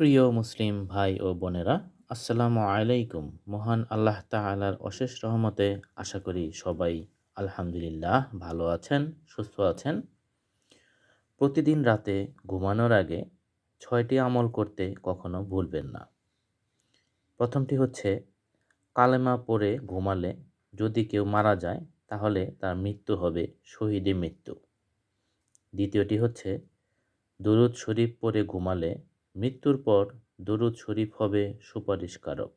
প্রিয় মুসলিম ভাই ও বোনেরা, আসসালামু আলাইকুম। মহান আল্লাহ তাআলার অশেষ রহমতে আশা করি সবাই আলহামদুলিল্লাহ ভালো আছেন, সুস্থ আছেন। প্রতিদিন রাতে ঘুমানোর আগে ৬টি আমল করতে কখনো ভুলবেন না। প্রথমটি হচ্ছে কালেমা পড়ে ঘুমালে যদি কেউ মারা যায় তাহলে তার মৃত্যু হবে শহীদী মৃত্যু। দ্বিতীয়টি হচ্ছে দুরূদ শরীফ পড়ে ঘুমালে মৃত্যুর পর দুরূদ শরীফ হবে সুপারিশকারক।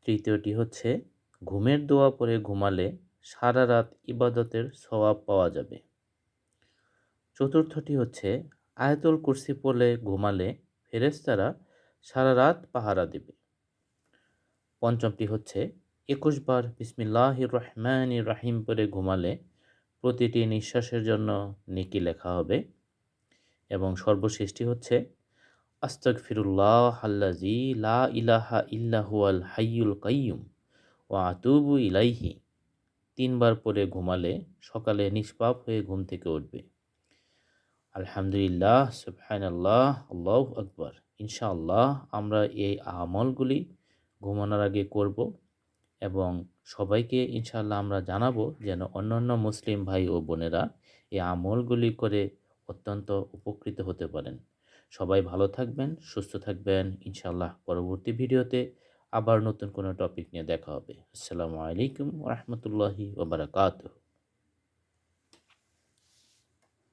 তৃতীয়টি হচ্ছে ঘুমের দোয়া পড়ে ঘুমালে সারা রাত ইবাদতের সওয়াব পাওয়া যাবে। চতুর্থটি হচ্ছে আয়াতুল কুরসি পড়ে ঘুমালে ফেরেশতারা সারা রাত পাহারা দেবে। পঞ্চমটি হচ্ছে ২১ বার বিসমিল্লাহির রহমানির রহিম পড়ে ঘুমালে প্রতিটি নিঃশ্বাসের জন্য নেকি লেখা হবে। এবং সর্বশেষটি হচ্ছে আস্তাগফিরুল্লাহাল্লাযী লা ইলাহা ইল্লা হুয়াল হাইয়ুল কাইয়্যুম ওয়া আতুবু ইলাইহি ৩ বার পড়ে ঘুমালে সকালে নিষ্পাপ হয়ে ঘুম থেকে উঠবে। আলহামদুলিল্লাহ, সুবহানাল্লাহ, আল্লাহু আকবার। ইনশাআল্লাহ আমরা এই আমলগুলি ঘুমানোর আগে করব এবং সবাইকে ইনশাআল্লাহ আমরা জানাবো যেন অন্যান্য মুসলিম ভাই ও বোনেরা এই আমলগুলি করে অত্যন্ত উপকৃত হতে পারেন। সবাই ভালো থাকবেন, সুস্থ থাকবেন। ইনশাআল্লাহ পরবর্তী ভিডিওতে আবার নতুন কোনো টপিক নিয়ে দেখা হবে। আসসালামু আলাইকুম ওয়া রাহমাতুল্লাহি ওয়া বারাকাতুহু।